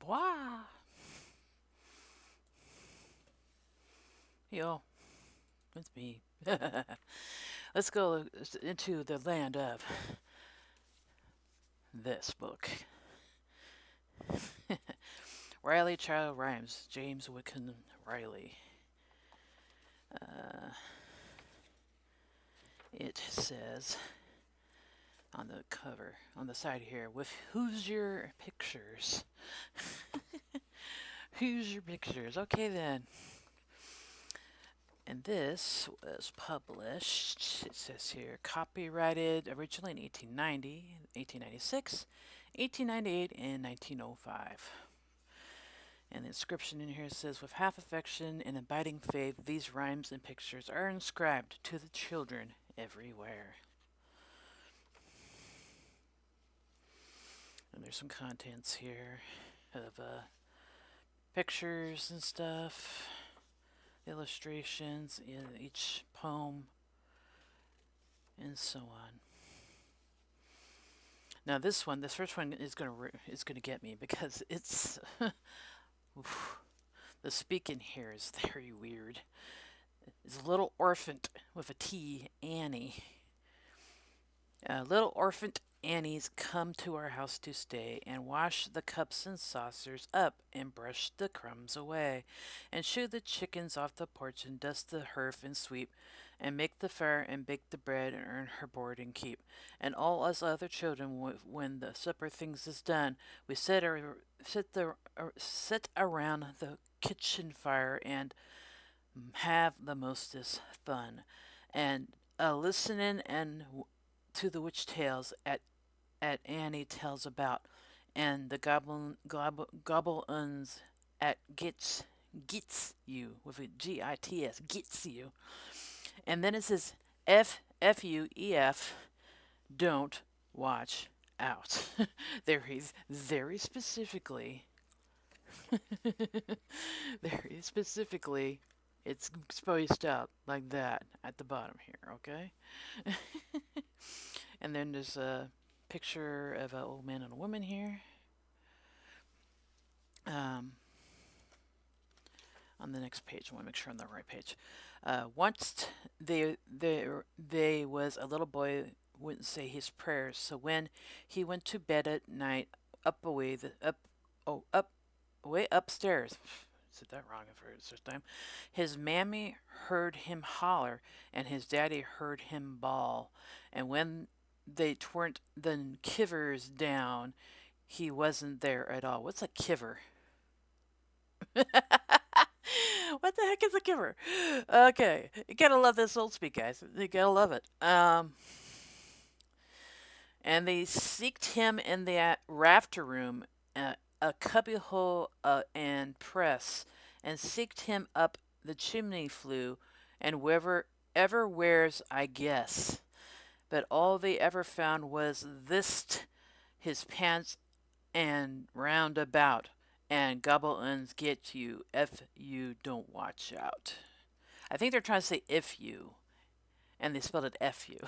Wah! Yo, it's me. Let's go into the land of this book. Riley Child Rhymes, James Wickham Riley. Uh, it says on the cover, on the side here, with Hoosier Pictures. Hoosier Pictures. Okay then. And this was published, it says here, copyrighted originally in 1890, 1896, 1898, and 1905. And the inscription in here says, with half affection and abiding faith, these rhymes and pictures are inscribed to the children everywhere. And there's some contents here of pictures and stuff, illustrations in each poem, and so on. Now this first one is gonna get me because it's the speaking here is very weird. It's a little orphan with a T, Annie. Little orphan Annies come to our house to stay and wash the cups and saucers up and brush the crumbs away and shoo the chickens off the porch and dust the hearth and sweep and make the fire and bake the bread and earn her board and keep. And all us other children, when the supper things is done, we sit around the kitchen fire and have the mostest fun. And listening and to the witch tales at Annie tells about, and the goblins at gets you with a Gits gets you, and then it says F-U-E-F, don't watch out. Very specifically, very specifically, it's spaced out like that at the bottom here, okay? And then there's a picture of an old man and a woman here. Um, on the next page, I want to make sure I'm on the right page. Once they was a little boy wouldn't say his prayers, so when he went to bed at night, up way upstairs. Said that wrong for the first time. His mammy heard him holler, and his daddy heard him bawl. And when they twernt the kivers down, he wasn't there at all. What's a kiver? What the heck is a kiver? Okay, you gotta love this old speak, guys. You gotta love it. And they seeked him in the rafter room, a cubbyhole and press, and seeked him up the chimney flue, and wherever ever wheres I guess. But all they ever found was this his pants and round about, and goblins get you if you don't watch out. I think they're trying to say if you, and they spelled it F you.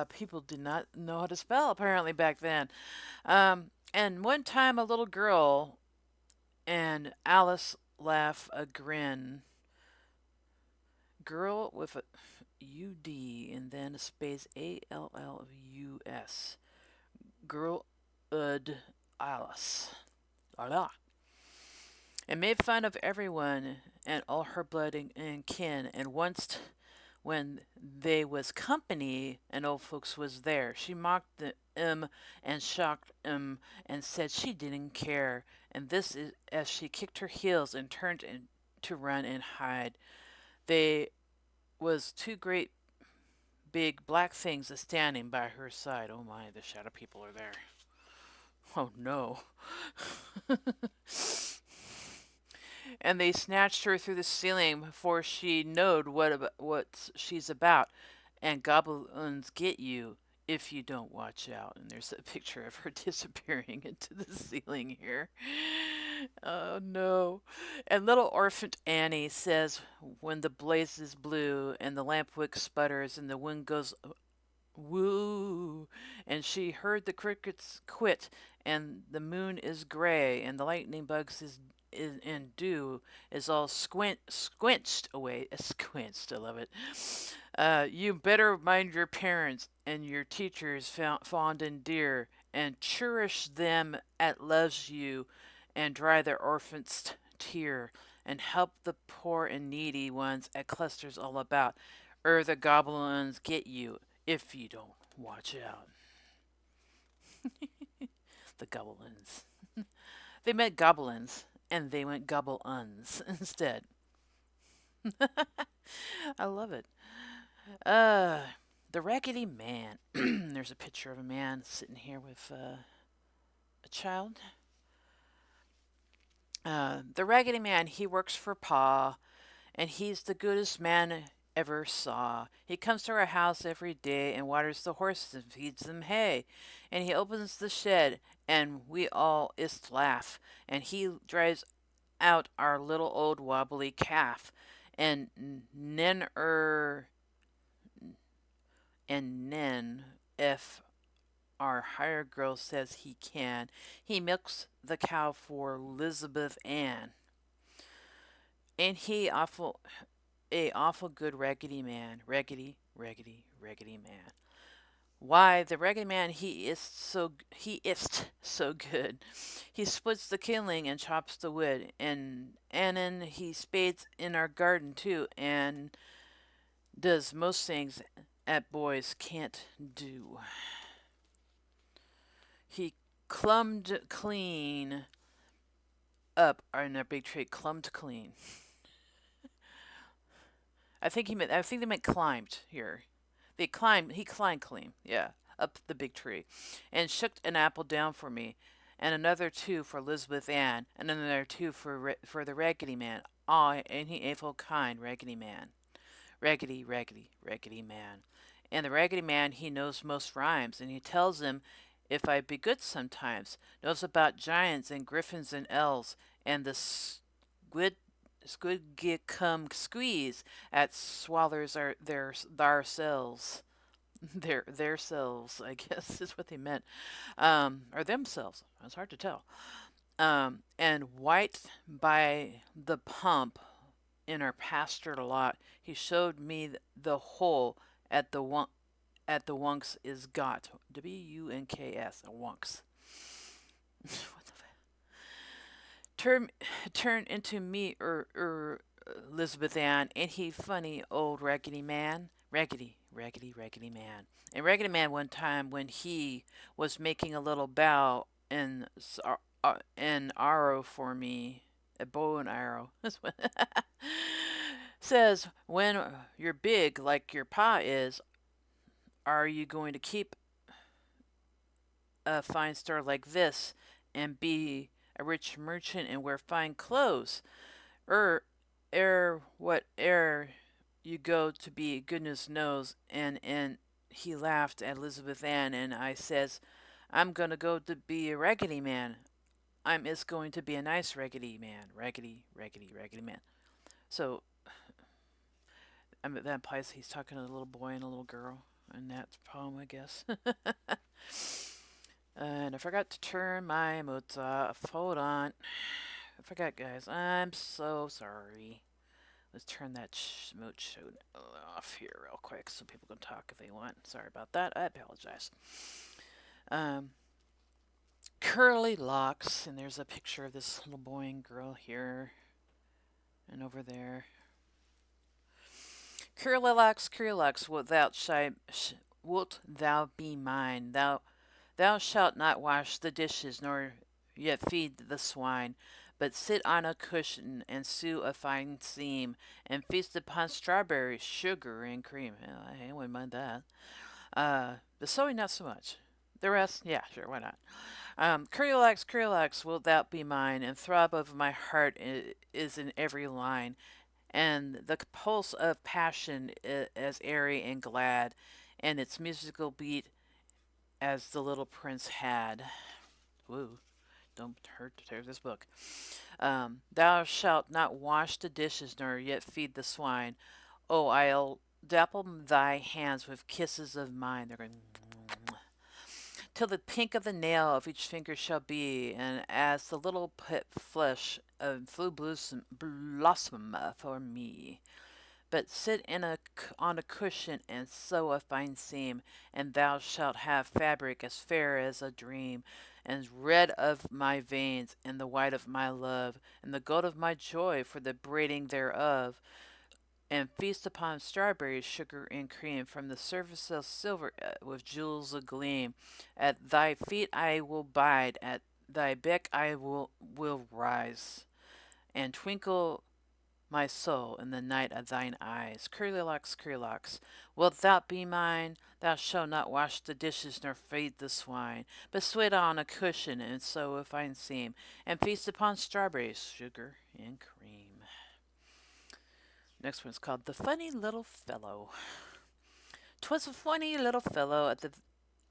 People did not know how to spell apparently back then. And one time a little girl and Alice laugh a grin. Girl with a U-D and then a space A-L-L-U-S. Girl Alice. Allah. And made fun of everyone and all her blood and kin. And once when they was company and old folks was there, she mocked them and shocked them and said she didn't care. And this is as she kicked her heels and turned to run and hide. They was two great big black things a standing by her side. Oh my, the shadow people are there. Oh no. And they snatched her through the ceiling before she knowed what she's about. And goblins get you if you don't watch out. And there's a picture of her disappearing into the ceiling here. Oh no. And little orphan Annie says, when the blaze is blue and the lamp wick sputters and the wind goes Woo! And she heard the crickets quit, and the moon is gray, and the lightning bugs is and dew is all squinched away. Squinched, I love it. You better mind your parents and your teachers, fond and dear, and cherish them at loves you, and dry their orphans' tear, and help the poor and needy ones at clusters all about, the goblins get you if you don't watch out. The goblins. They meant goblins, and they went gobble-uns instead. I love it. Uh, the Raggedy Man. There's a picture of a man sitting here with a child. The Raggedy Man, he works for Pa, and he's the goodest man I ever saw. He comes to our house every day and waters the horses and feeds them hay. And he opens the shed, and we all ist laugh. And he drives out our little old wobbly calf. And nen and nen, if our hired girl says he can, he milks the cow for Elizabeth Ann. And he awful good Raggedy Man. Raggedy, Raggedy, Raggedy Man. Why, the Raggedy Man, he is so good. He splits the kindling and chops the wood, and then he spades in our garden too, and does most things that boys can't do. He clumbed clean up in our big tree. Clumbed clean. I think they meant climbed here. He climbed clean, yeah, up the big tree, and shook an apple down for me, and another two for Elizabeth Ann, and another two for the Raggedy Man. Aw, ain't he awful kind, Raggedy Man. Raggedy, Raggedy, Raggedy Man. And the Raggedy Man, he knows most rhymes, and he tells them if I be good sometimes, knows about giants and griffins and elves, and the squid squid get come squeeze at swallers are their cells. Their selves, I guess, is what they meant, or themselves. It's hard to tell. And White by the pump in our pasture lot, he showed me the hole at the wunks is got WUNKS wunks. What the turn turn into me Elizabeth Ann, ain't he funny old Raggedy Man? Raggedy, Raggedy, Raggedy Man. And Raggedy Man one time when he was making a little bow and an arrow for me, a bow and arrow. Says when you're big like your pa is, are you going to keep a fine store like this and be a rich merchant and wear fine clothes? Er, whate'er you go to be, goodness knows. And he laughed at Elizabeth Ann, and I says, I'm gonna go to be a Raggedy Man. I'm is going to be a nice Raggedy Man. Raggedy, Raggedy, Raggedy Man. So that implies he's talking to a little boy and a little girl in that poem, I guess. And I forgot to turn my modes off. Hold on. I forgot, guys. I'm so sorry. Let's turn that mood show off here real quick so people can talk if they want. Sorry about that. I apologize. Um, Curly locks, and there's a picture of this little boy and girl here and over there. Curly locks, wilt thou be mine? Thou shalt not wash the dishes, nor yet feed the swine, but sit on a cushion and sew a fine seam, and feast upon strawberries, sugar, and cream. Well, I wouldn't mind that. The sewing, not so much. The rest, yeah, sure, why not? Curulax, wilt thou be mine, and throb of my heart is in every line, and the pulse of passion as airy and glad, and its musical beat as the little prince had. Woo, don't hurt to tear this book. Thou shalt not wash the dishes, nor yet feed the swine. Oh, I'll dapple thy hands with kisses of mine. They're going till the pink of the nail of each finger shall be, and as the little pit flesh of blue blossom for me. But sit on a cushion and sew a fine seam, and thou shalt have fabric as fair as a dream, and red of my veins, and the white of my love, and the gold of my joy for the braiding thereof, and feast upon strawberries, sugar, and cream, from the surface of silver with jewels a gleam. At thy feet I will bide, at thy beck I will rise, and twinkle my soul in the night of thine eyes. Curlylocks, curlylocks, wilt thou be mine? Thou shalt not wash the dishes nor feed the swine, but sit on a cushion and sew a fine seam, and feast upon strawberries, sugar, and cream. Next one's called The Funny Little Fellow. 'Twas a funny little fellow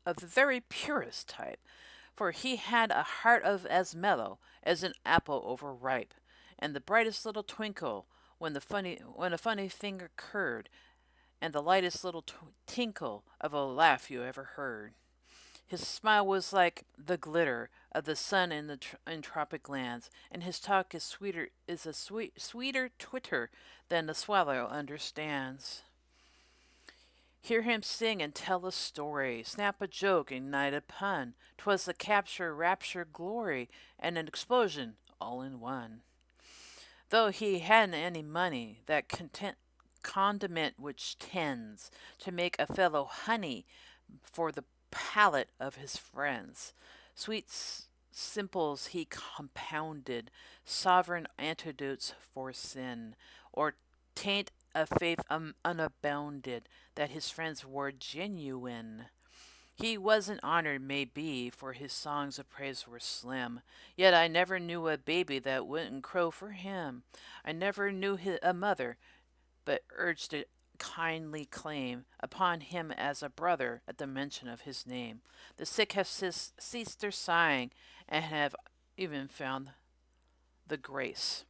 of the very purest type, for he had a heart of as mellow as an apple overripe, and the brightest little twinkle when a funny thing occurred, and the lightest little tinkle of a laugh you ever heard. His smile was like the glitter of the sun in tropic lands, and his talk is a sweeter twitter than the swallow understands. Hear him sing and tell a story, snap a joke, ignite a pun. 'Twas a capture, rapture, glory, and an explosion all in one. Though he hadn't any money, that condiment which tends to make a fellow honey for the palate of his friends. Sweet simples he compounded, sovereign antidotes for sin, or taint a faith unabounded that his friends were genuine. He wasn't honored, may be, for his songs of praise were slim. Yet I never knew a baby that wouldn't crow for him. I never knew a mother but urged a kindly claim upon him as a brother at the mention of his name. The sick have ceased their sighing and have even found the grace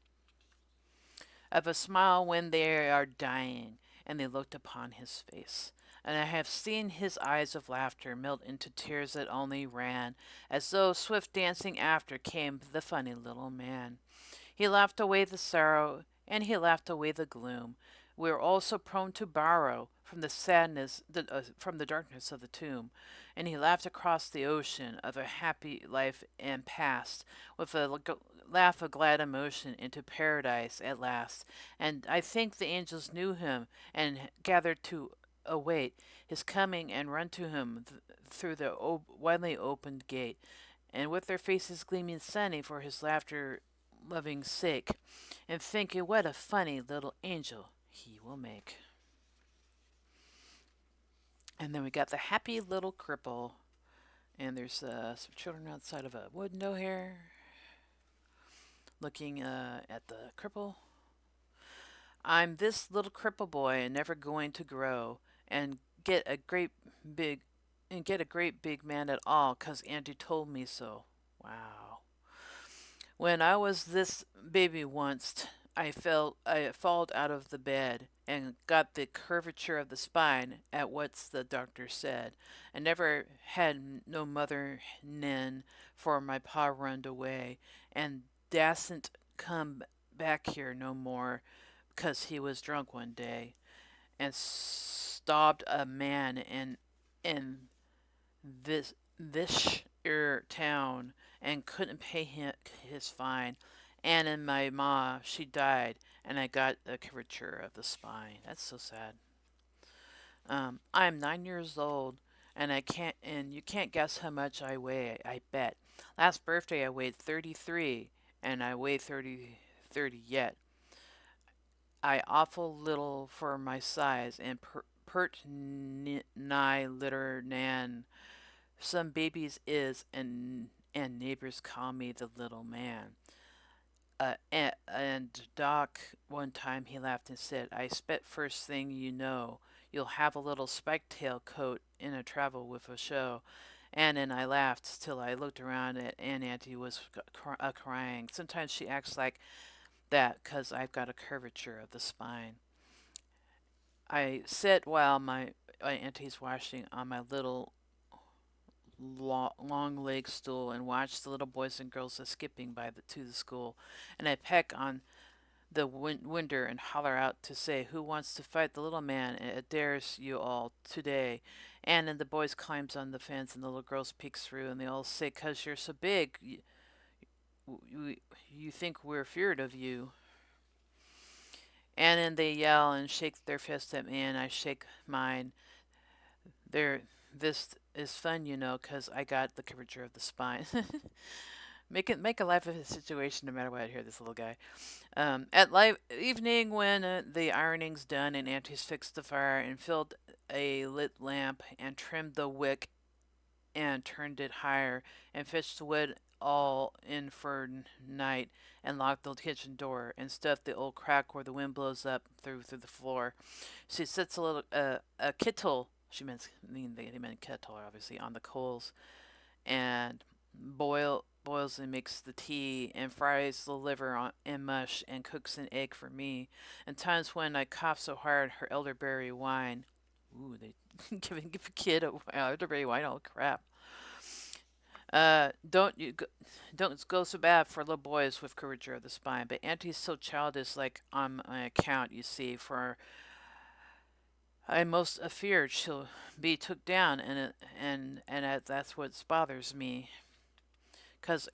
of a smile when they are dying, and they looked upon his face. And I have seen his eyes of laughter melt into tears that only ran, as though swift dancing after came the funny little man. He laughed away the sorrow, and he laughed away the gloom. We are all so prone to borrow from the from the darkness of the tomb. And he laughed across the ocean of a happy life and passed, with a laugh of glad emotion, into paradise at last. And I think the angels knew him and gathered to await his coming and run to him through the widely opened gate, and with their faces gleaming sunny for his laughter loving sake, and thinking what a funny little angel he will make. And then we got the happy little cripple, and there's some children outside of a window here looking at the cripple. I'm this little cripple boy and never going to grow and get a great big get a great big man at all 'cause Auntie told me so. Wow. When I was this baby once, I falled out of the bed and got the curvature of the spine at what's the doctor said. I never had no mother nen for my pa runned away and dasn't come back here no more 'cause he was drunk one day and stobbed a man in this town and couldn't pay his fine. And in my ma, she died, and I got a curvature of the spine. That's so sad. I'm 9 years old, and you can't guess how much I weigh. I bet. Last birthday I weighed 33, and I weigh 30 yet. I awful little for my size, and pert nigh litter nan. Some babies is, and neighbors call me the little man. And Doc, one time he laughed and said, I spet first thing you know, you'll have a little spike tail coat in a travel with a show. And then I laughed till I looked around at Aunt Auntie was crying. Sometimes she acts like that 'cause I've got a curvature of the spine. I sit while my auntie's washing on my little long leg stool and watch the little boys and girls a skipping by to the school, and I peck on the winder and holler out to say, "Who wants to fight the little man? It dares you all today." And then the boys climbs on the fence and the little girls peeks through and they all say, "'Cause you're so big, you, you think we're feared of you." And then they yell and shake their fist at me and I shake mine. They're, this is fun, 'cause I got the curvature of the spine. Make a life of a situation no matter what. I hear this little guy. At live evening, when the ironing's done and Auntie's fixed the fire and filled a lit lamp and trimmed the wick and turned it higher and fetched the wood all in for night and locked the kitchen door and stuffed the old crack where the wind blows up through the floor. She sets a kittle. She meant they meant kettle obviously on the coals and boils and makes the tea and fries the liver in mush and cooks an egg for me. And times when I cough so hard, her elderberry wine. Ooh, they give a kid a elderberry wine. Oh crap! Don't go so bad for little boys with curvature of the spine. But Auntie's so childish, like on my account, you see. For I'm most afeard she'll be took down, that's what bothers me. 'Cause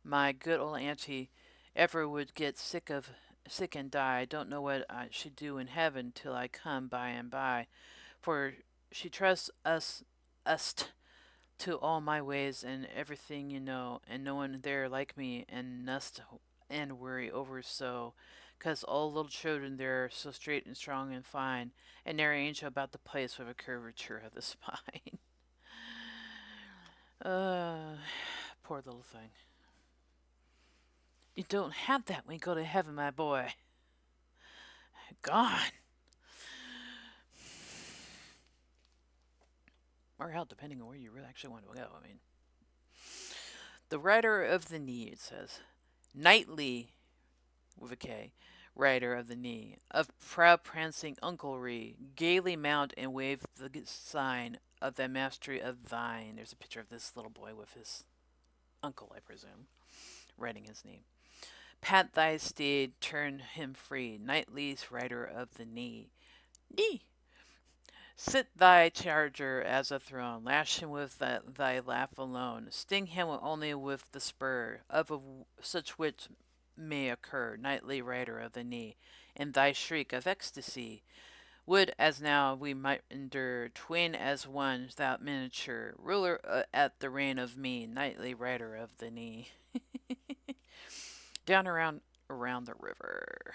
my good old auntie ever would get sick and die. I don't know what I should do in heaven till I come by and by, for she trusts us to all my ways and everything, and no one there like me, and nust and worry over so. 'Cause all little children there are so straight and strong and fine, and nary angel about the place with a curvature of the spine. uh, Poor little thing. You don't have that when you go to heaven, my boy. Gone. Or hell, depending on where you really actually want to go. I mean, the rider of the knee, it says. Knightly, with a K, rider of the knee, of proud prancing unclery, gaily mount and wave the sign of the mastery of thine. There's a picture of this little boy with his uncle, I presume, riding his knee. Pat thy steed, turn him free, knightly rider of the knee. Knee! Sit thy charger as a throne, lash him with thy laugh alone, sting him only with the spur of such which may occur, knightly rider of the knee, in thy shriek of ecstasy. Would as now we might endure, twain as one, thou miniature, ruler at the reign of me, knightly rider of the knee. Down around the river.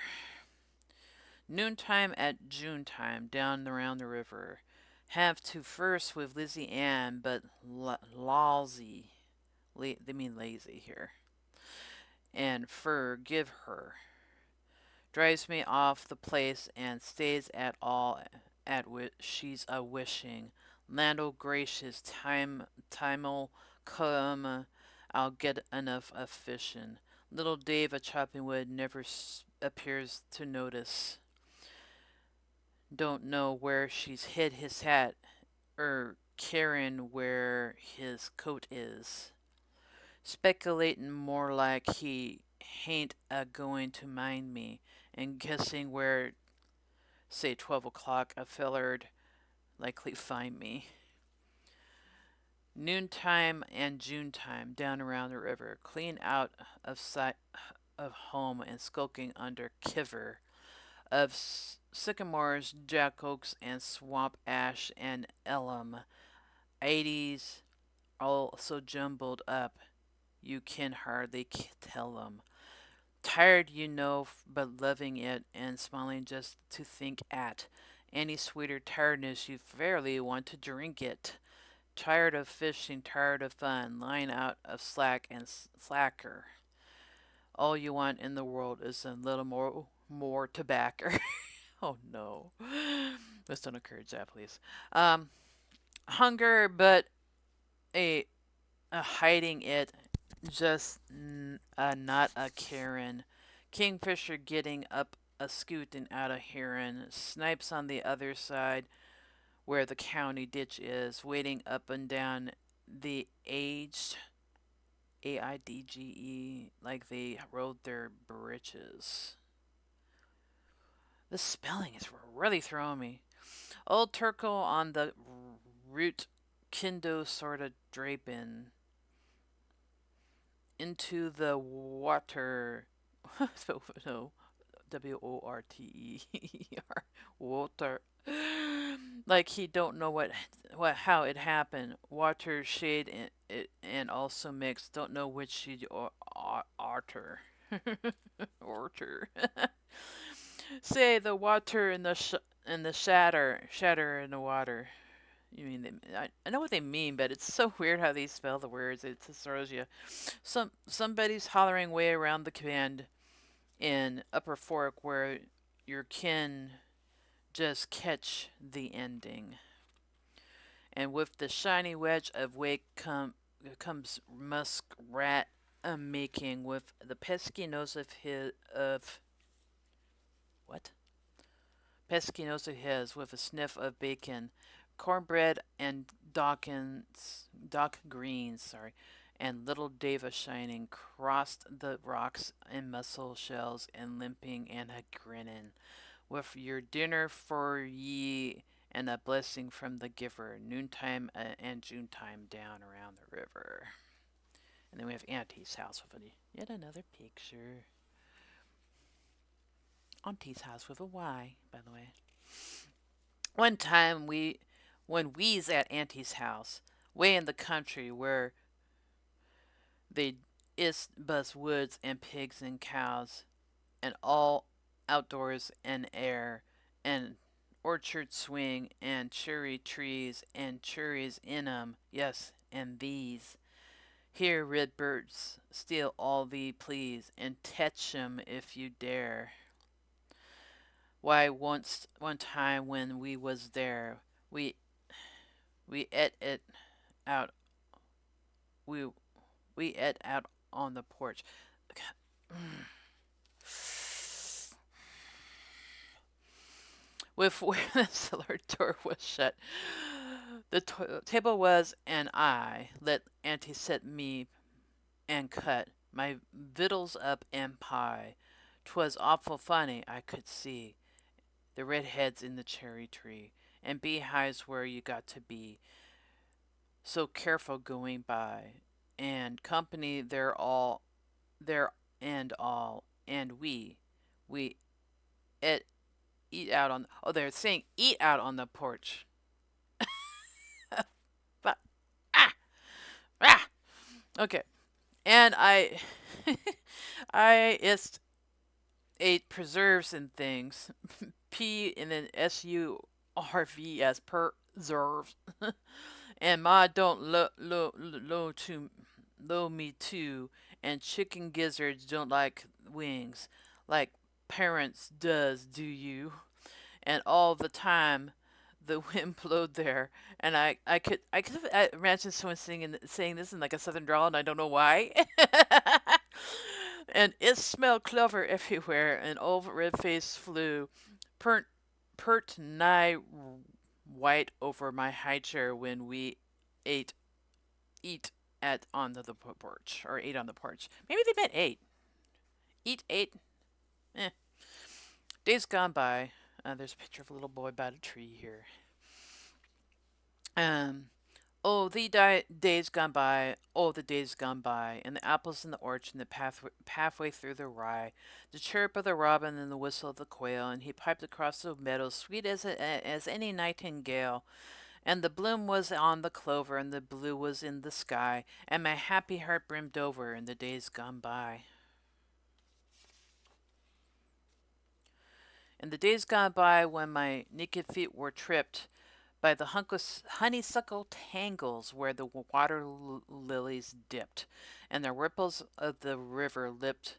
Noontime at June time, down around the river. Have to first with Lizzie Ann, but lousy. They mean lazy here. And forgive her. Drives me off the place and stays at all at which she's a wishing. Land gracious, time'll come. I'll get enough of fishin'. Little Dave a chopping wood never appears to notice. Don't know where she's hid his hat, carin' where his coat is. Speculatin' more like he hain't a going to mind me, and guessing where, say 12 o'clock, a feller'd likely find me. Noontime and June time, down around the river, clean out of sight of home and skulking under kiver of sycamores, jack oaks, and swamp ash and elm. 80s all so jumbled up you can hardly tell 'em. Tired, but loving it and smiling just to think at any sweeter tiredness you fairly want to drink it. Tired of fishing, tired of fun, lying out of slack and slacker. All you want in the world is a little more tobacco. Oh no. Let's don't encourage that, please. Um, Hunger, but a, a hiding it, just not a Karen. Kingfisher getting up a scooting out a heron. Snipes on the other side where the county ditch is, waiting up and down the aged AIDGE like they rode their britches. The spelling is really throwing me. Old Turkle on the root Kindo sorta draping into the water. No, WORTER. Water. Like he don't know what how it happened. Water, shade, and it and also mixed. Don't know which she or Arter. Orter. Say the water in the in the shatter in the water. You mean I know what they mean, but it's so weird how they spell the words. It just throws you. Somebody's hollering way around the command in Upper Fork where your kin just catch the ending. And with the shiny wedge of wake comes muskrat making with the pesky nose of his of what? Pesky nose of his with a sniff of bacon, cornbread and dock greens, sorry, and little Dava shining crossed the rocks and mussel shells and limping and a grinning. With your dinner for ye and a blessing from the giver, noontime and June time down around the river. And then we have Auntie's house with yet another picture. Auntie's house with a Y, by the way. One time when we's at Auntie's house, way in the country where they is bus woods and pigs and cows and all outdoors and air and orchard swing and cherry trees and cherries in 'em, yes, and these. Here, red birds, steal all thee please, and tetch 'em if you dare. Why, once one time when we was there, we et it out. We we et out on the porch. With where the cellar door was shut, the table was, and I let Auntie set me and cut my victuals up and pie. 'Twas awful funny, I could see the redheads in the cherry tree, and beehives where you got to be so careful going by, and company there and all, and we et, eat out on. Oh, they're saying eat out on the porch. But ah ah okay, and I I ist ate preserves and things. P and then SURVs preserves. And ma don't lo me too. And chicken gizzards don't like wings, like parents does. Do you? And all the time, the wind blowed there, and I could imagine someone saying this in like a southern drawl, and I don't know why. And it smelled clover everywhere, and old red face flew, pert, pert nigh white over my high chair when we ate eat at on the porch or ate on the porch. Maybe they meant ate. Eat ate. Eh. Days gone by. There's a picture of a little boy by a tree here. Um, oh, the days gone by, oh, the days gone by, and the apples in the orchard, and the pathway through the rye, the chirp of the robin and the whistle of the quail, and he piped across the meadow, sweet as any nightingale, and the bloom was on the clover, and the blue was in the sky, and my happy heart brimmed over in the days gone by. In the days gone by, when my naked feet were tripped by the honeysuckle tangles where the water lilies dipped, and the ripples of the river lipped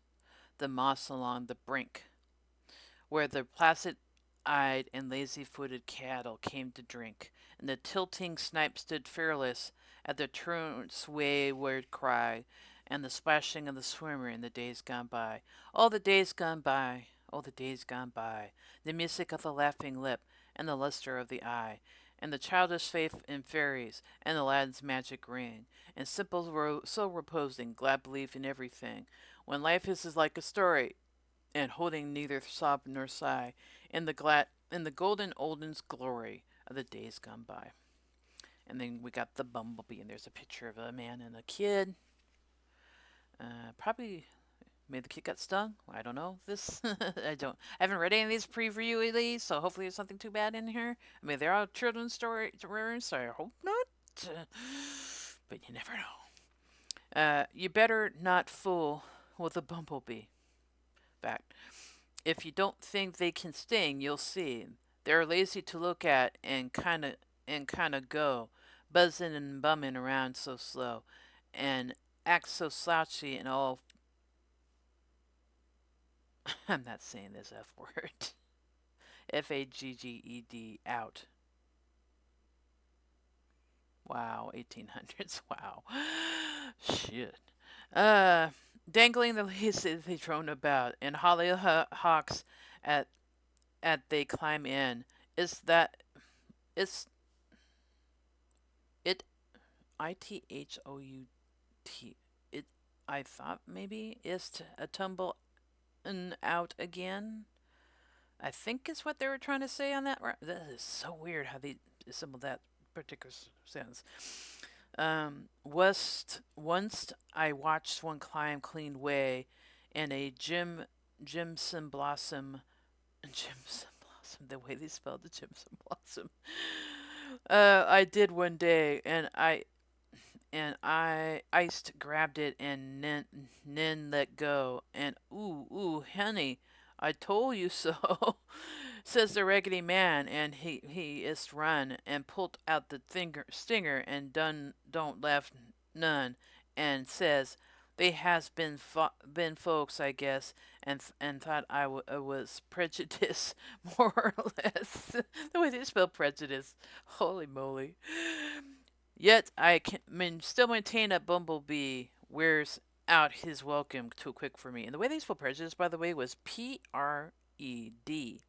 the moss along the brink, where the placid eyed and lazy footed cattle came to drink, and the tilting snipe stood fearless at the truant's wayward cry, and the splashing of the swimmer in the days gone by. All the days gone by, oh, the days gone by, the music of the laughing lip, and the luster of the eye, and the childish faith in fairies, and the lad's magic ring, and simple so reposing, glad belief in everything, when life is like a story, and holding neither sob nor sigh, in the golden olden's glory of the days gone by. And then we got the bumblebee, and there's a picture of a man and a kid. Probably maybe the kid got stung. I don't know. This I haven't read any of these previews, so hopefully there's nothing too bad in here. I mean, they're all children's stories, so I hope not. But you never know. You better not fool with a bumblebee. Fact. If you don't think they can sting, you'll see. They're lazy to look at and kinda go, buzzing and bumming around so slow, and act so slouchy and all. I'm not saying this F word. Fagged out. Wow, 1800s. Wow. Shit. Uh, Dangling the laces they drone about, and hollyhocks at they climb in. Is that is it ITHOUT? It I thought maybe is a tumble and out again. I think is what they were trying to say on that. That is so weird how they assembled that particular sentence. Once I watched one climb clean way, and a Jimson Blossom, Jimson Blossom, the way they spelled the Jimson Blossom. I did one day, and I iced grabbed it and then let go. And ooh, honey, I told you so, says the Raggedy Man, and he is run and pulled out the stinger and done don't laugh none, and says they has been folks, I guess, and thought I was prejudiced more or less. The way they spell prejudice, holy moly! Yet I still maintain that Bumblebee wears out his welcome too quick for me. And the way they spell prejudice, by the way, was PREDJUDUST.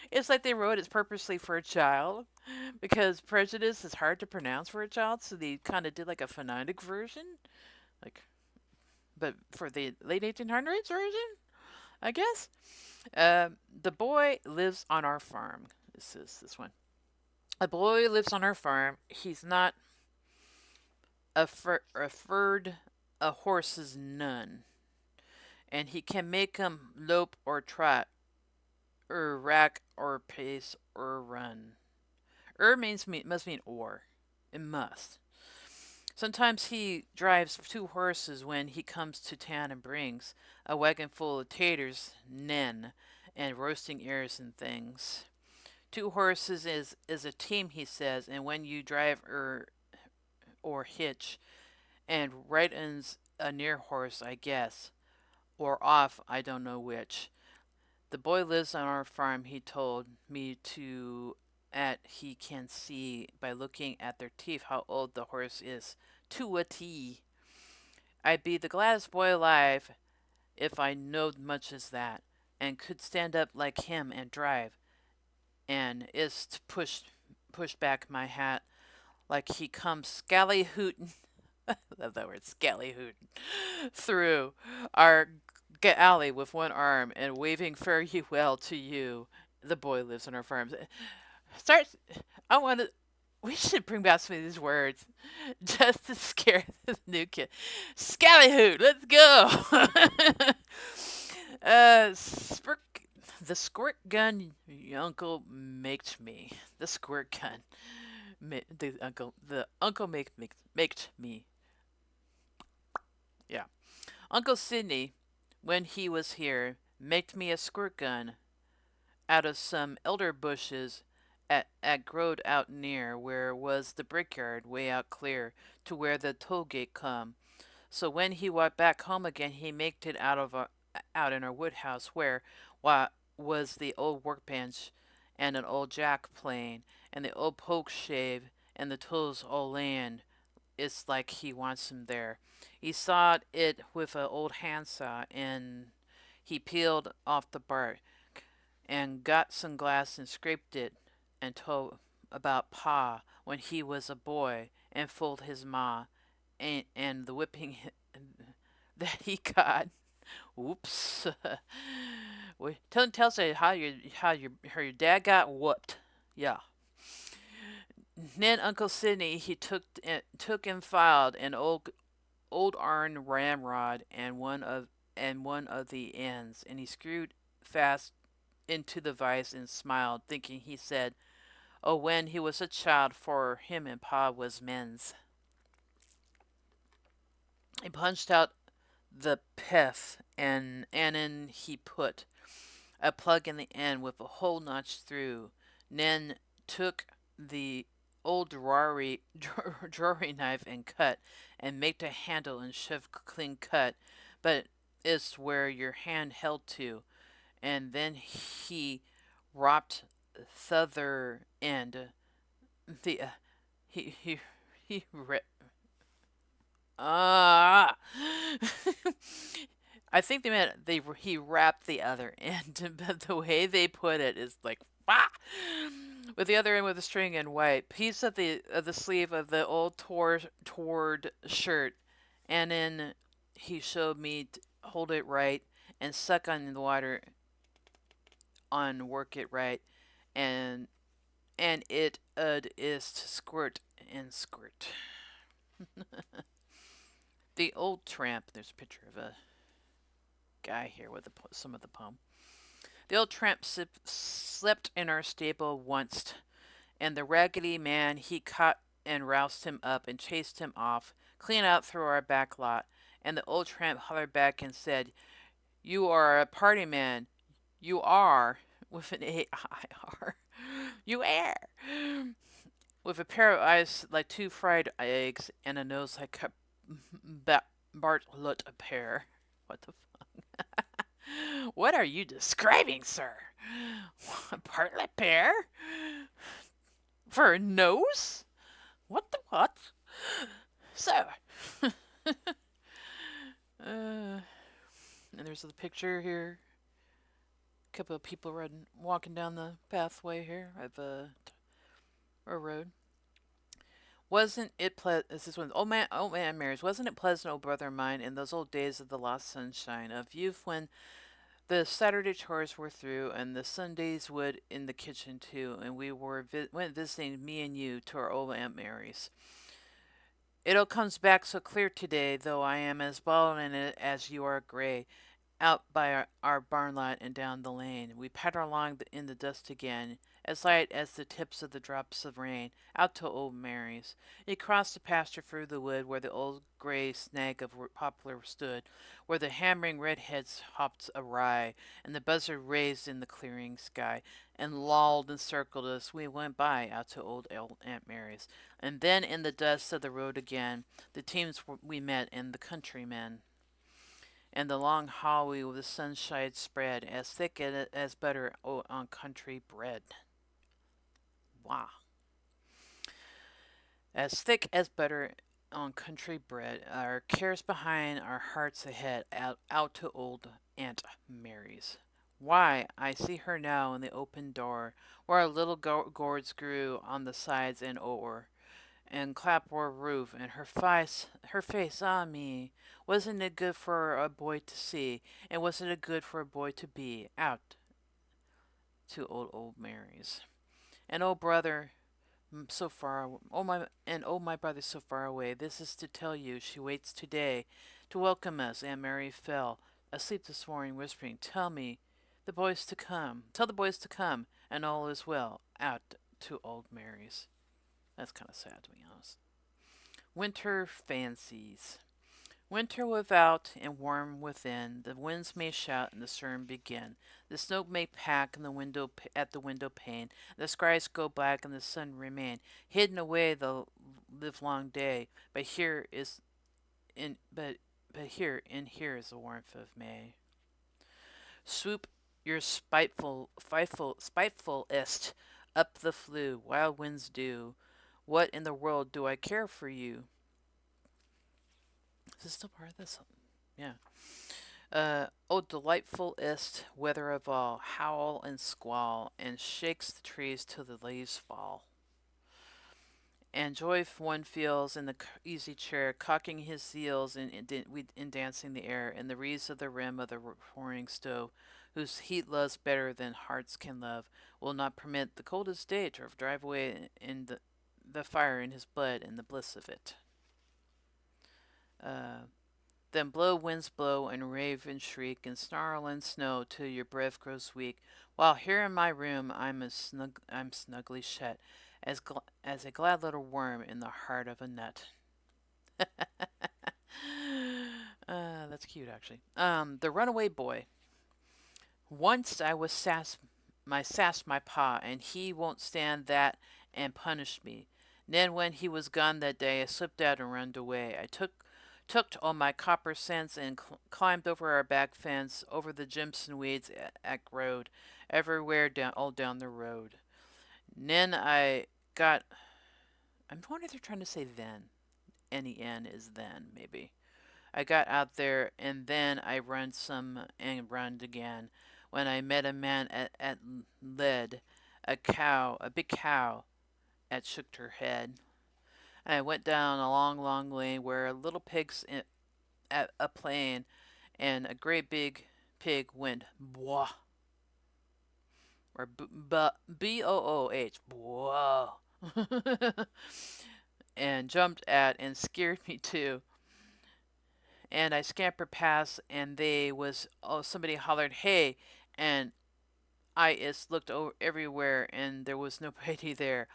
It's like they wrote it purposely for a child because prejudice is hard to pronounce for a child, so they kind of did like a phonetic version, like, but for the late 1800s version, I guess. The boy lives on our farm. This is this one. A boy lives on our farm. He's not a a horse's none, and he can make 'em lope or trot, or rack or pace or run. Must mean or. It must. Sometimes he drives two horses when he comes to town and brings a wagon full of taters, nen, and roasting ears and things. Two horses is a team, he says, and when you drive or hitch, and right ends a near horse, I guess, or off, I don't know which. The boy lives on our farm, he told me to at he can see by looking at their teeth how old the horse is. To a T. I'd be the gladdest boy alive if I knowed much as that, and could stand up like him and drive, and is to push back my hat like he comes scally-hootin'. Love that word, scally-hootin', through our alley with one arm and waving farewell to you. The boy lives on our farm. Start. I want to. We should bring back some of these words just to scare this new kid. Scallyhoot, let's go. uh, squirt, the squirt gun your uncle maked me. The squirt gun, the uncle maked me. Yeah, Uncle Sidney, when he was here, maked me a squirt gun out of some elder bushes at growed out near where was the brickyard way out clear to where the toll gate come. So when he walked back home again, he maked it out in our woodhouse where was the old workbench and an old jack plane and the old poke shave and the tools all laying it's like he wants him there. He sawed it with an old handsaw, and he peeled off the bark and got some glass and scraped it and told about Pa when he was a boy and fooled his ma and the whipping that he got. Oops. Tells you how your dad got whooped. Yeah. Then Uncle Sidney he took and filed an old iron ramrod and one of the ends, and he screwed fast into the vise and smiled, thinking he said, "Oh, when he was a child, for him and Pa was men's." He punched out the pith, and in he put a plug in the end with a hole notched through. Then took the old drawery knife and cut, and make a handle and shove clean cut, but it's where your hand held to, and then he wrapped t'other end. The he he he re- ah I think they meant he wrapped the other end, but the way they put it is like ah! With the other end with a string and white piece of the sleeve of the old toward shirt, and then he showed me hold it right and suck on the water on work it right, and it is to squirt and squirt. The old tramp. There's a picture of a guy here with some of the poem. The old tramp slept in our stable once, and the raggedy man he caught and roused him up and chased him off, clean out through our back lot. And the old tramp hollered back and said, "You are a party man. You are," with an A-I-R. You are. With a pair of eyes like two fried eggs and a nose like a Bartlett pear. What the What are you describing, sir? A Bartlett pear? For a nose? What the what? So, and there's the picture here. A couple of people walking down the pathway here of a road. Wasn't it pleasant? This is when old man Mary's. Wasn't it pleasant, old brother mine, in those old days of the lost sunshine of youth, when the Saturday chores were through, and the Sundays would in the kitchen too, and we went visiting me and you to our old Aunt Mary's. It all comes back so clear today, though I am as bald in it as you are gray. Out by our barn lot and down the lane, we patter along in the dust again, as light as the tips of the drops of rain, out to old Mary's. You cross the pasture through the wood where the old gray snag of poplar stood, where the hammering redheads hopped awry, and the buzzard raised in the clearing sky, and lolled and circled us. We went by out to old Aunt Mary's, and then in the dust of the road again, the teams we met and the countrymen and the long hallway with the sunshine spread as thick as butter on country bread. Wow. As thick as butter on country bread, our cares behind, our hearts ahead, out to old Aunt Mary's. Why, I see her now in the open door, where our little gourds grew on the sides and o'er, and clapboard roof, and her face, ah me, wasn't it good for a boy to see, and wasn't it good for a boy to be out to old Mary's? And oh brother, so far, oh my brother so far away. This is to tell you, she waits today to welcome us. Aunt Mary fell asleep this morning, whispering, tell the boys to come, and all is well. Out to old Mary's. That's kind of sad, to be honest. Winter fancies. Winter without and warm within. The winds may shout and the storm begin. The snow may pack in the window at the window pane. The skies go black and the sun remain hidden away the livelong day. But here is the warmth of May. Swoop your spitefulest up the flue. Wild winds do. What in the world do I care for you? Is this still part of this? Yeah. Oh, delightful ist weather of all, howl and squall, and shakes the trees till the leaves fall. And joy one feels in the easy chair, cocking his heels in dancing the air, in the wreaths of the rim of the roaring stove, whose heat loves better than hearts can love, will not permit the coldest day to drive away in the fire in his blood and the bliss of it. Uh, then blow winds blow and rave and shriek and snarl and snow till your breath grows weak, while here in my room I'm snugly shut, as a glad little worm in the heart of a nut. That's cute, actually. The Runaway Boy. Once I was sassed my pa, and he won't stand that and punished me. Then when he was gone that day, I slipped out and runned away. I took all my copper cents and climbed over our back fence, over the Jimson weeds at road, everywhere down all down the road. Then I got. I'm wondering if they're trying to say then. N-E-N is then, maybe. I got out there and then I run some and run again. When I met a man at Lead, a big cow, at shook her head. And I went down a long, long lane where little pigs at a plane and a great big pig went bwah, or B-O-O-H, bwah, and jumped at and scared me too. And I scampered past, and they was somebody hollered, "Hey!" and I is looked over everywhere, and there was nobody there.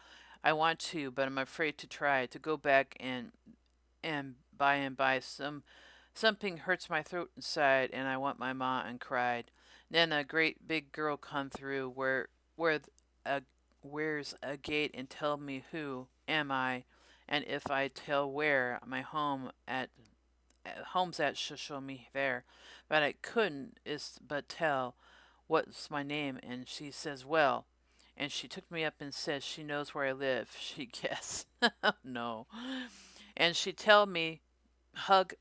I want to, but I'm afraid to try to go back and by something hurts my throat inside, and I want my ma and cried. Then a great big girl come through where a where's a gate and tell me who am I, and if I tell where my home's at she'll show me there, but I couldn't is but tell what's my name, and she says, well, and she took me up and says she knows where I live. She guess. No. And she tell me, hug,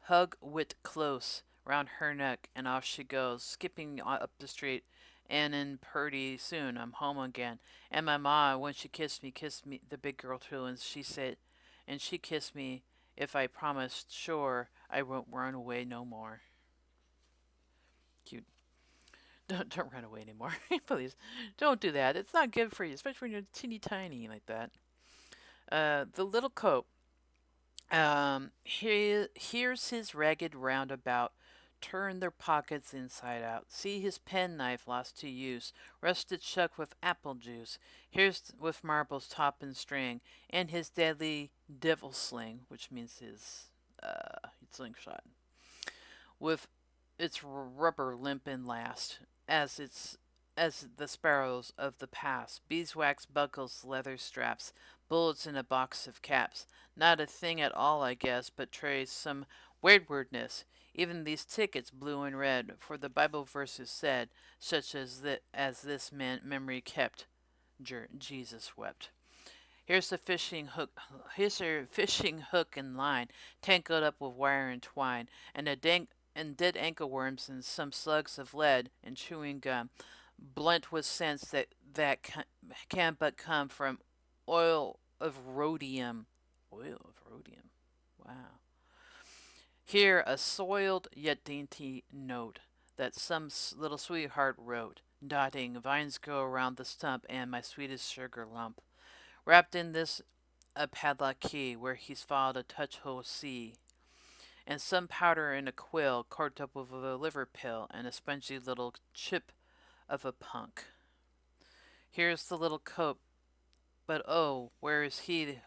hug wit close round her neck, and off she goes, skipping up the street. And in purty soon I'm home again. And my ma, when she kissed me, the big girl too, and she said, and she kissed me if I promised, sure, I won't run away no more. Cute. Don't run away anymore. Please, don't do that. It's not good for you, especially when you're teeny tiny like that. The little coat. Here's his ragged roundabout. Turn their pockets inside out. See his penknife lost to use, rusted shuck with apple juice. Here's with marbles top and string, and his deadly devil sling, which means his slingshot, with its rubber limp and last, as the sparrows of the past, beeswax buckles, leather straps, bullets in a box of caps. Not a thing at all, I guess, but trace some weirdness. Even these tickets, blue and red, for the Bible verses said, such as this man memory kept. Jesus wept. Here's a fishing hook. Here's a fishing hook and line, tangled up with wire and twine, and dead ankle worms and some slugs of lead and chewing gum, blent with scents that can but come from oil of rhodium. Oil of rhodium. Wow. Here a soiled yet dainty note that some little sweetheart wrote, dotting, vines grow around the stump and my sweetest sugar lump. Wrapped in this a padlock key where he's filed a touch hole C, and some powder in a quill corked up with a liver pill and a spongy little chip of a punk. Here's the little coat, but oh, where is he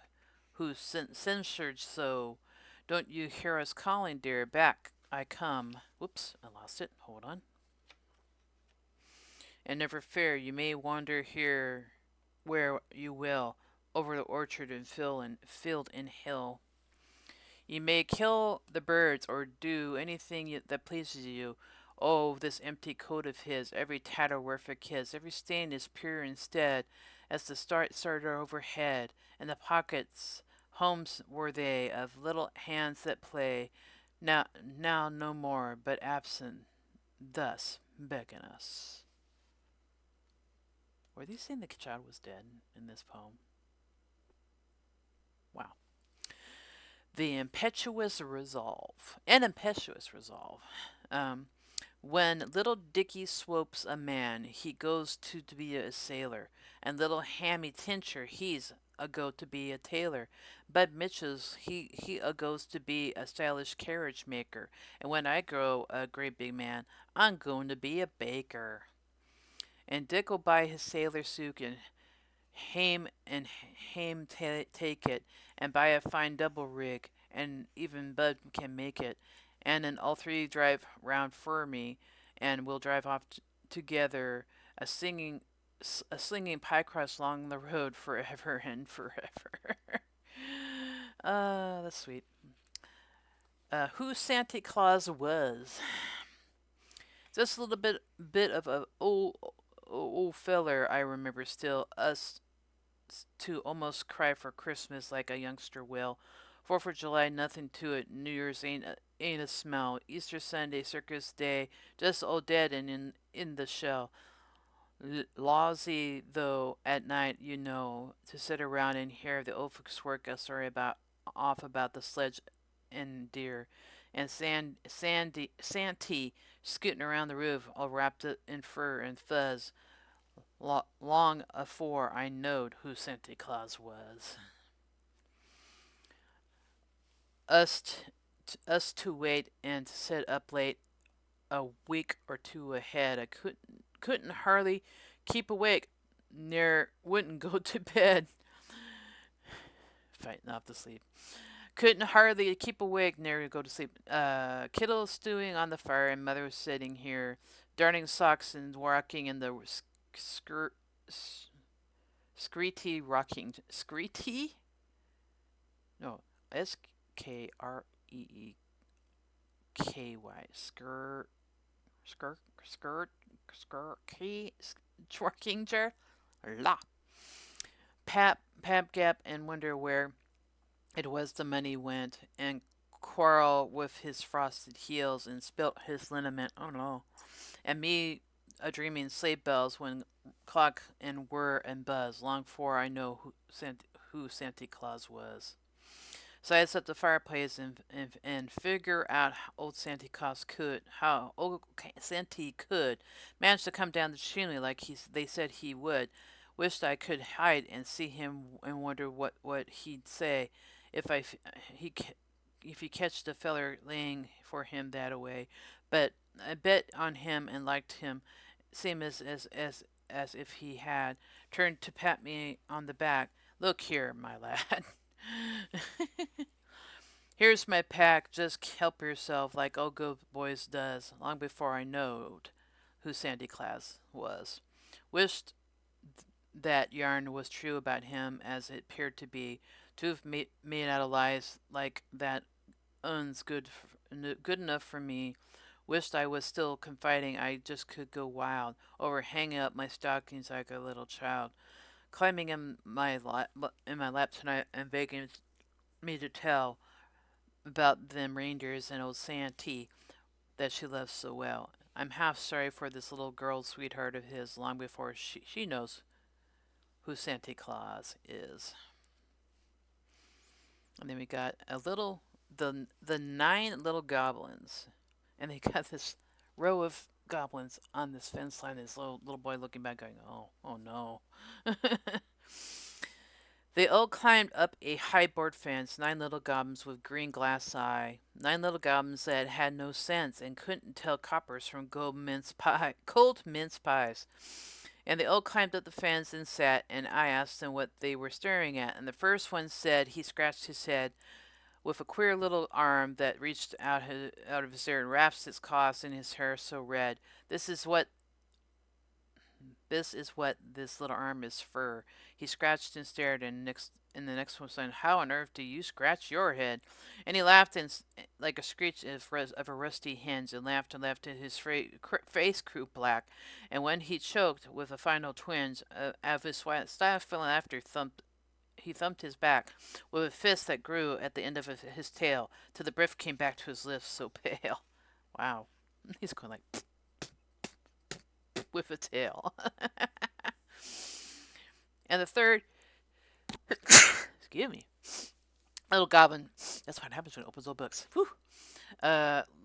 who censured so? Don't you hear us calling, dear? Back I come. Whoops, I lost it. Hold on. And never fear, you may wander here where you will, over the orchard and field and hill. You may kill the birds or do anything that pleases you. Oh, this empty coat of his, every tatter worth a kiss, every stain is pure instead, as the starter overhead, and the pockets Homes were they of little hands that play, now no more, but absent, thus beckon us. Were they saying the child was dead in this poem? Wow. The impetuous resolve. An impetuous resolve. Um, when little Dicky Swope's a man, he goes to be a sailor, and little Hammy Tincher, he's a go to be a tailor. Bud Mitchell's he a goes to be a stylish carriage maker, and when I grow a great big man, I'm going to be a baker. And Dick'll buy his sailor suit and Hame take it, and buy a fine double rig, and even Bud can make it. And then all three drive round for me, and we'll drive off together, a singing, a slinging pie crust along the road forever and forever. That's sweet. Who Santa Claus was. Just a little bit of a old feller I remember still. Us to almost cry for Christmas like a youngster will. 4th of July, nothing to it. New Year's ain't a smell. Easter Sunday, circus day, just all dead and in the shell. Lousy though at night, to sit around and hear the old folks work a story about the sledge and deer, and Santy scooting around the roof, all wrapped in fur and fuzz. Long afore I knowed who Santa Claus was. Us, us to wait and to sit up late a week or two ahead. I couldn't hardly keep awake. Near wouldn't go to bed. Fighting off to sleep. Couldn't hardly keep awake. Near go to sleep. Kiddo stewing on the fire, and mother was sitting here, darning socks and walking in the skirt. Screety rocking. Screety? No. Skreeky. Skirt. Skirky. Twerking jar. La. Pap gap and wonder where it was the money went, and quarrel with his frosted heels and spilt his liniment. Oh no. And me a dreaming sleigh bells when clock and whir and buzz long before I know who Santa Claus was. So I set the fireplace and figure out how old Santa could manage to come down the chimney like they said he would. Wished I could hide and see him and wonder what he'd say if he if he catched the feller laying for him that away. But I bet on him and liked him, same as if he had turned to pat me on the back. Look here, my lad. Here's my pack. Just help yourself, like all good boys does. Long before I knowed who Sandy Claus was, wished that yarn was true about him as it appeared to be. To have made out of lies like that un's good enough for me. Wished I was still confiding. I just could go wild over hanging up my stockings like a little child, climbing in my lap tonight and begging me to tell about them reindeers and old Santee that she loves so well. I'm half sorry for this little girl sweetheart of his long before she knows who Santa Claus is. And then we got the nine little goblins, and they got this row of goblins on this fence line. This little boy looking back, going, oh no. They all climbed up a high board fence, nine little goblins with green glass eye. Nine little goblins that had no sense and couldn't tell coppers from cold mince pies. And they all climbed up the fence and sat, and I asked them what they were staring at. And the first one said he scratched his head with a queer little arm that reached out of his ear and wraps its claws in his hair so red. This is what this little arm is for. He scratched and stared, and the next one said, "How on earth do you scratch your head?" And he laughed like a screech of a rusty hinge, and laughed and laughed till his face grew black. And when he choked with a final twinge of his stifling laughter, thumped he thumped his back with a fist that grew at the end of his tail till the breath came back to his lips so pale. Wow. He's going like with a tail. And the third, excuse me, little goblin. That's what happens when it opens old books. Whew.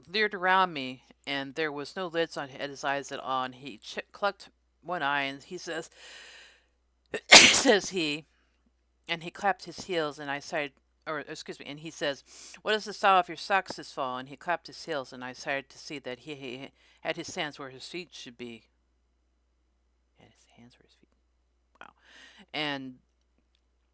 Leered around me, and there was no lids on his eyes at all. And he clucked one eye, and he says, says he, and he clapped his heels, and I sighed, or excuse me, and he says, "What is the style of your socks this fall?" And he clapped his heels, and I sighed to see that he had his hands where his feet should be. Had his hands where his feet. Wow. And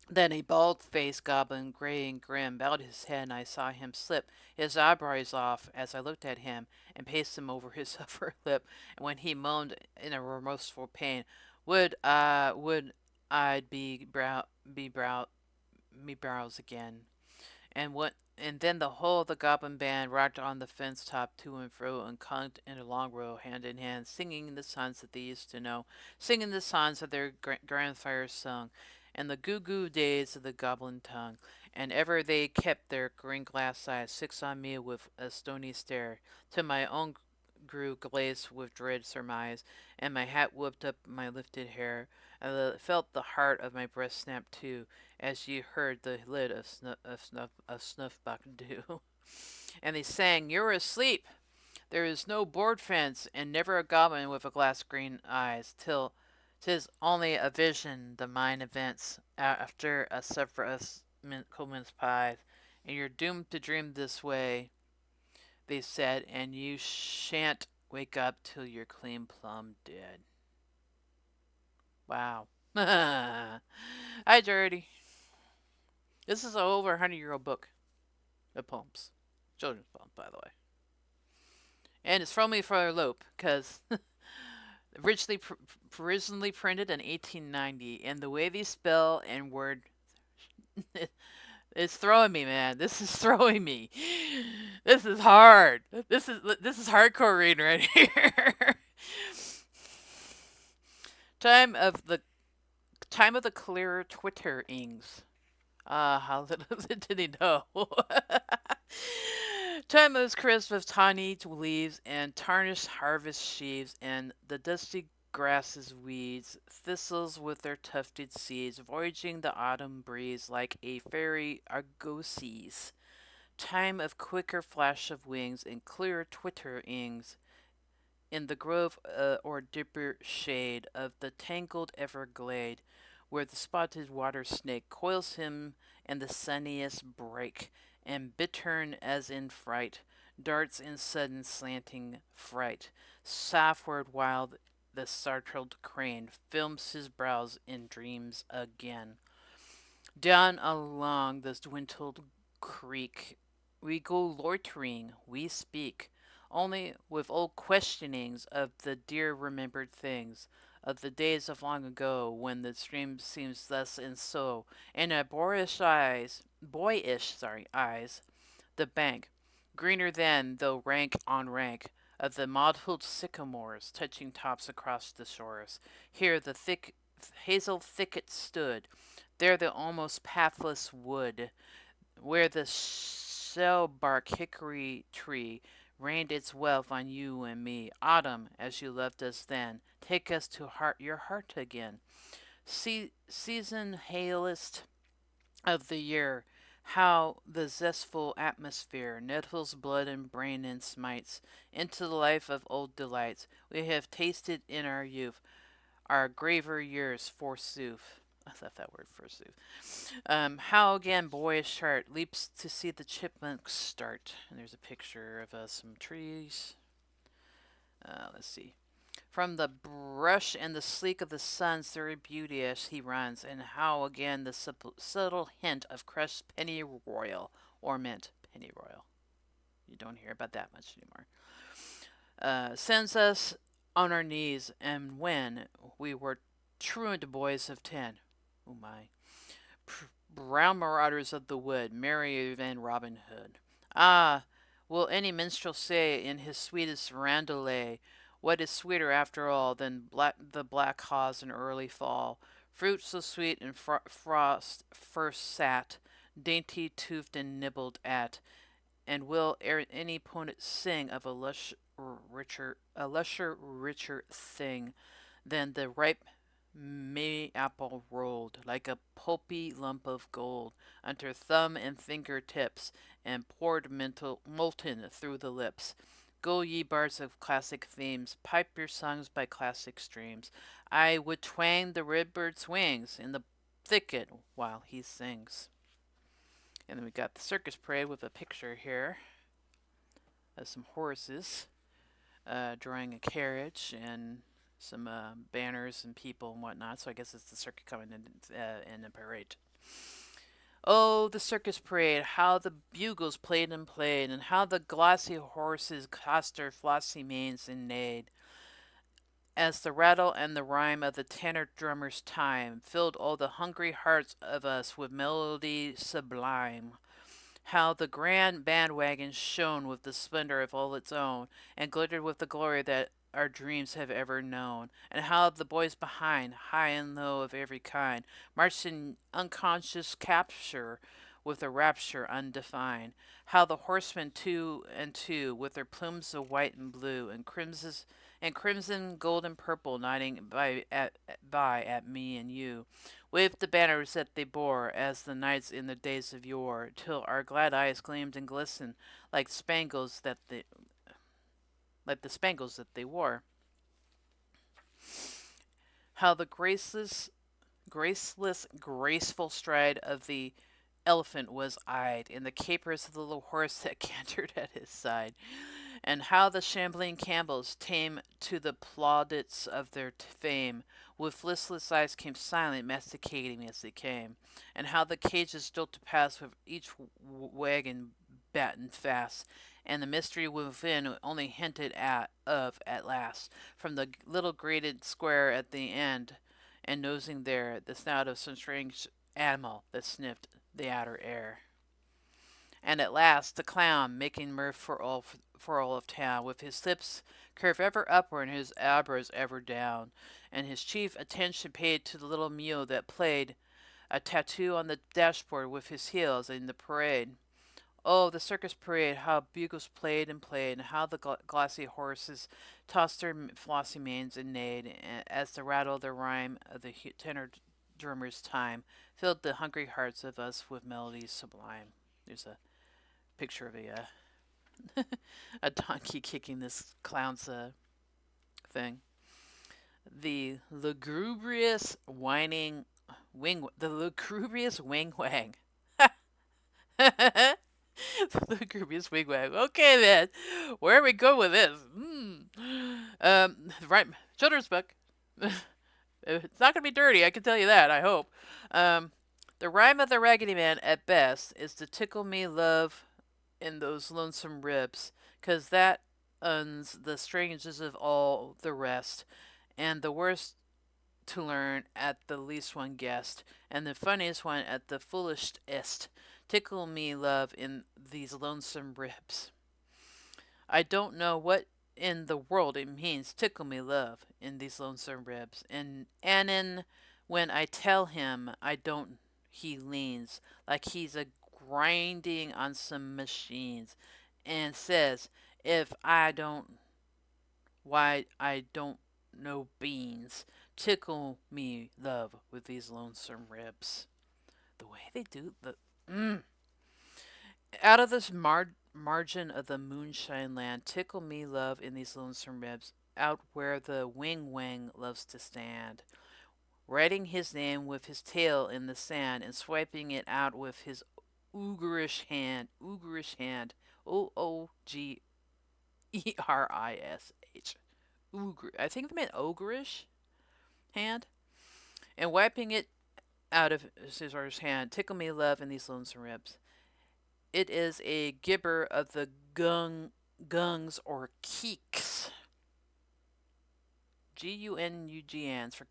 then a bald-faced goblin, gray and grim, bowed his head, and I saw him slip his eyebrows off as I looked at him, and paste them over his upper lip. And when he moaned in a remorseful pain, would I'd be brows again. And then the whole of the goblin band rocked on the fence top to and fro and conked in a long row, hand in hand, singing the songs that they used to know, singing the songs that their grandfathers sung, and the goo-goo days of the goblin tongue. And ever they kept their green glass eyes fixed on me with a stony stare, till my own grew glazed with dread surmise, and my hat whipped up my lifted hair. I felt the heart of my breast snap too, as ye heard the lid of snuff box do. And they sang, "You're asleep! There is no board fence, and never a goblin with a glass green eyes, till 'tis only a vision the mind events after a severus cold mince pies, and you're doomed to dream this way," they said, "and you shan't wake up till you're clean plumb dead." Wow. Hi, Dirty. This is an over 100-year-old book of poems. Children's poems, by the way. And it's from me for a lope, because originally printed in 1890, and the way they spell and word, it's throwing me, man. This is throwing me. This is hard. This is hardcore reading right here. time of the Time of the clearer twitterings. Ah, how little did he know. Time was crisp with tawny leaves and tarnished harvest sheaves, and the dusty grasses weeds, thistles with their tufted seeds, voyaging the autumn breeze like a fairy argosies. Time of quicker flash of wings and clearer twitterings in the grove or deeper shade of the tangled everglade, where the spotted water snake coils him in the sunniest break, and bittern as in fright, darts in sudden slanting fright, southward while the startled crane films his brows in dreams again. Down along this dwindled creek we go loitering, we speak, only with old questionings of the dear remembered things, of the days of long ago when the stream seems thus and so, and our boyish eyes, the bank, greener than though rank on rank, of the mottled sycamores touching tops across the shores. Here the thick hazel thicket stood, there the almost pathless wood, where the shellbark hickory tree rained its wealth on you and me. Autumn, as you loved us then, take us to your heart again. Season hailest of the year, how the zestful atmosphere nettles blood and brain and smites into the life of old delights we have tasted in our youth, our graver years, forsooth. I love that word, forsooth. How again boyish heart leaps to see the chipmunks start. And there's a picture of some trees. Let's see. From the brush and the sleek of the sun's very beauty as he runs, and how again the subtle hint of crushed pennyroyal, or mint pennyroyal. You don't hear about that much anymore. Sends us on our knees, and when we were truant boys of 10, oh my, brown marauders of the wood, merrier than Robin Hood. Ah, will any minstrel say in his sweetest roundelay, what is sweeter after all than the black haws in early fall, Fruit so sweet and frost first sat, dainty toothed and nibbled at, and will ere any poet sing of a lusher, richer thing than the ripe May apple rolled like a pulpy lump of gold under thumb and finger tips and poured molten through the lips. Go, ye bards of classic themes, pipe your songs by classic streams. I would twang the redbird's wings in the thicket while he sings. And then we got the circus parade with a picture here of some horses drawing a carriage and some banners and people and whatnot. So I guess it's the circus coming in the parade. Oh, the circus parade, how the bugles played and played, and how the glossy horses tossed their flossy manes and neighed, as the rattle and the rhyme of the tenor drummer's time filled all the hungry hearts of us with melody sublime. How the grand bandwagon shone with the splendor of all its own, and glittered with the glory that our dreams have ever known, and how the boys behind, high and low of every kind, marched in unconscious capture with a rapture undefined. How the horsemen two and two, with their plumes of white and blue, and crimson, gold, and purple, nodding by at me and you, waved the banners that they bore, as the knights in the days of yore, till our glad eyes gleamed and glistened like spangles that they like the spangles that they wore. How the graceful stride of the elephant was eyed, and the capers of the little horse that cantered at his side, and how the shambling Campbells, tame to the plaudits of their fame, with listless eyes came silent, masticating as they came, and how the cages still to pass with each wagon battened fast, and the mystery within only hinted at last, from the little grated square at the end, and nosing there the snout of some strange animal that sniffed the outer air. And at last the clown, making mirth for all of town, with his lips curved ever upward and his eyebrows ever down, and his chief attention paid to the little mule that played a tattoo on the dashboard with his heels in the parade. Oh, the circus parade, how bugles played and played, and how the glossy horses tossed their flossy manes and neighed, as the rattle of the rhyme of the tenor drummer's time filled the hungry hearts of us with melodies sublime. There's a picture of a donkey kicking this clown's thing. The lugubrious wing wang. The lugubrious wing wang. Okay, then, where are we going with this? Right, children's book. It's not gonna be dirty, I can tell you that. I hope. Um, the rhyme of the Raggedy Man, at best, is to tickle me love in those lonesome ribs, 'cause that uns the strangest of all the rest, and the worst to learn at the least one guessed, and the funniest one at the foolishest. Tickle me love in these lonesome ribs. I don't know what in the world it means, tickle me love in these lonesome ribs. And when I tell him I don't, he leans like he's a grinding on some machines, and says, if I don't, why I don't know beans. Tickle me love with these lonesome ribs. The way they do the out of this margin of the moonshine land, tickle me love in these lonesome ribs, out where the wing wang loves to stand, writing his name with his tail in the sand and swiping it out with his oogerish hand, Oogerish, I think they meant ogreish hand, and wiping it out of Caesar's hand, tickle me love in these lonesome ribs. It is a gibber of the gungs or keeks. Gungs for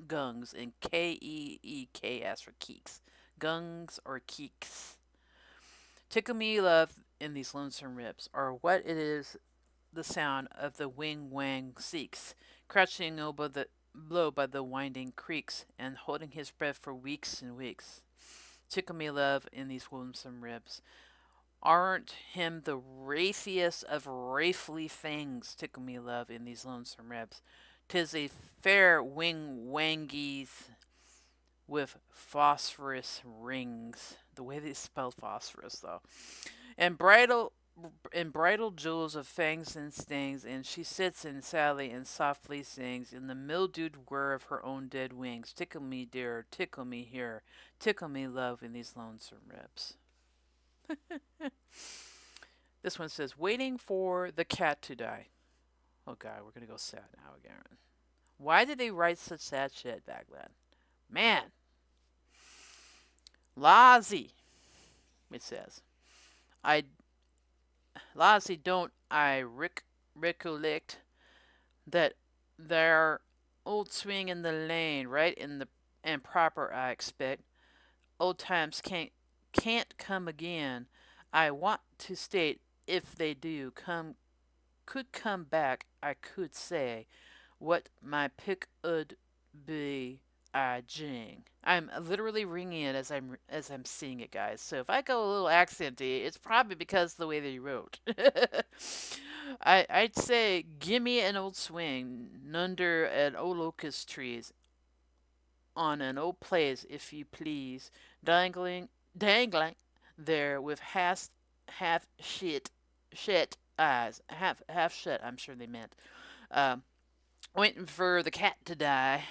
gungs and keeks for keeks. Gungs or keeks. Tickle me love in these lonesome ribs, or what it is the sound of the wing wang seeks, crouching blow by the winding creeks, and holding his breath for weeks and weeks. Tickle me love in these lonesome ribs. Aren't him the wraithiest of wraithly things, tickle me love in these lonesome ribs. 'Tis a fair wing wangies with phosphorus rings. The way they spell phosphorus, though. And bridal jewels of fangs and stings, and she sits and sadly and softly sings in the mildewed whir of her own dead wings. Tickle me, dear, tickle me here, tickle me, love, in these lonesome ribs. This one says, waiting for the cat to die. Oh god, we're gonna go sad now again. Why did they write such sad shit back then? Man. Lazy, it says. I Lazy don't I recollect that there old swing in the lane, right in the and proper I expect. Old times can't come again. I want to state if they do could come back, I could say what my pick 'ud be. I jing. I'm literally ringing it as I'm seeing it, guys. So if I go a little accenty, it's probably because of the way they wrote. I'd say gimme an old swing nunder an old locust trees on an old place, if you please, dangling there with half shit eyes, half shut. I'm sure they meant. Um, Waiting for the cat to die.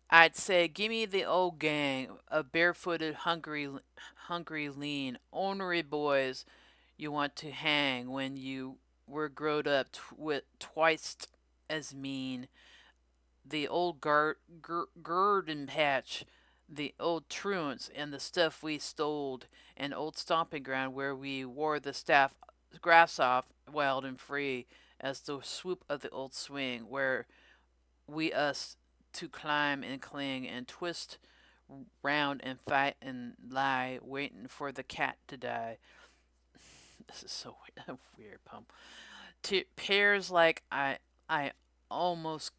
I'd say, gimme the old gang of barefooted, hungry, lean, ornery boys you want to hang when you were growed up with twice as mean. The old garden patch, the old truants, and the stuff we stole, and old stomping ground where we wore the staff grass off, wild and free as the swoop of the old swing, where we us to climb and cling and twist round and fight and lie, waiting for the cat to die. This is so weird, pump. Pairs like I almost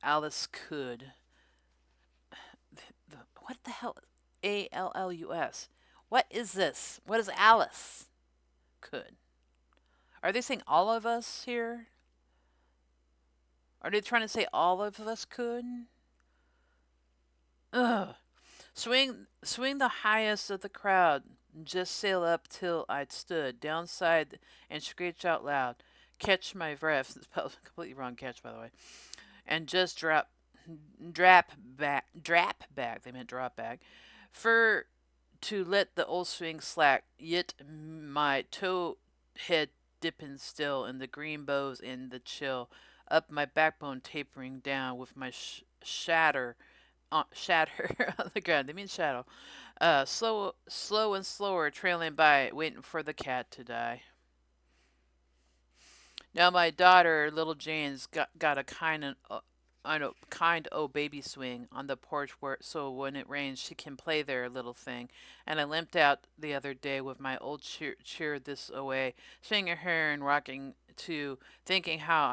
Alice could. What the hell? ALLUS. What is this? What is Alice could? Are they saying all of us here? Are they trying to say all of us could? Ugh. Swing the highest of the crowd. Just sail up till I'd stood downside and screech out loud. Catch my breath. Spelled completely wrong catch, by the way. And just drap back. They meant drop back. For to let the old swing slack, yet my toe head dipping still in the green boughs in the chill, up my backbone tapering down with my shatter on the ground. They mean shadow. Slow and slower, trailing by, waiting for the cat to die. Now my daughter, little Jane's, got a kind old baby swing on the porch where so when it rains she can play there, little thing. And I limped out the other day with my old cheer this away, swinging her and rocking too, thinking how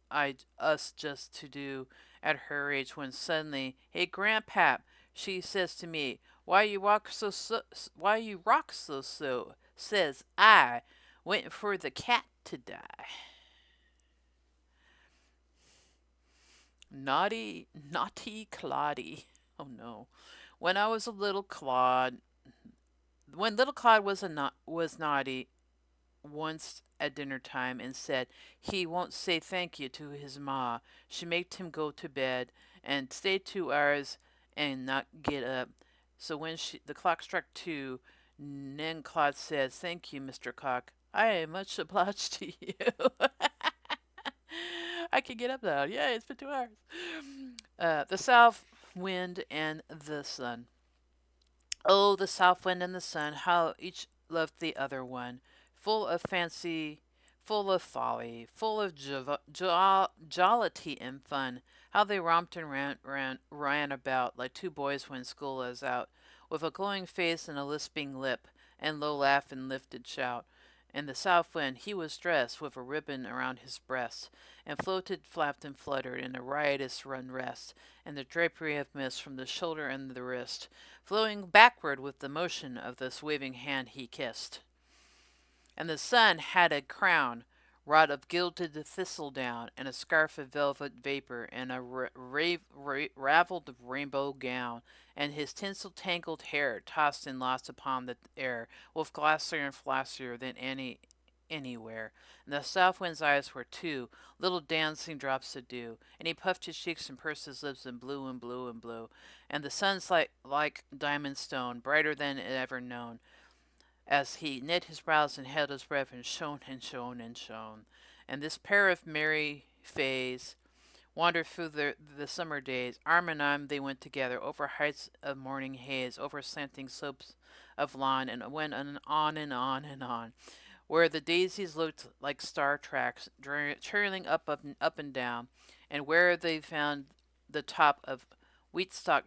I us just to do at her age when suddenly, hey grandpap, she says to me, why you rock so, says I, waiting for the cat to die. Naughty Claudie. Oh no. When I was a little Claude, when little Claude was naughty once at dinner time and said he won't say thank you to his ma, she made him go to bed and stay 2 hours and not get up. So when the clock struck 2, then Claude says, "Thank you, Mr. Cock. I am much obliged to you." I can get up now. Yay, it's been 2 hours. The south wind and the sun. Oh, the south wind and the sun, how each loved the other one. Full of fancy, full of folly, full of jollity and fun. How they romped and ran about like two boys when school is out, with a glowing face and a lisping lip, and low laugh and lifted shout. In the south wind he was dressed with a ribbon around his breast, and floated, flapped, and fluttered in a riotous unrest, and the drapery of mist from the shoulder and the wrist, flowing backward with the motion of this waving hand he kissed. And the sun had a crown wrought of gilded thistledown, and a scarf of velvet vapor, and a ravelled rainbow gown, and his tinsel tangled hair tossed and lost upon the air, with glossier and flossier than anywhere. And the south wind's eyes were two little dancing drops of dew, and he puffed his cheeks and pursed his lips and blew and blew and blew. And the sun's like diamond stone, brighter than it ever known, as he knit his brows and held his breath and shone and shone and shone. And this pair of merry fays wandered through the summer days. Arm in arm they went together over heights of morning haze, over slanting slopes of lawn, and went on and on and on, where the daisies looked like star tracks trailing up and down, and where they found the top of Wheatstock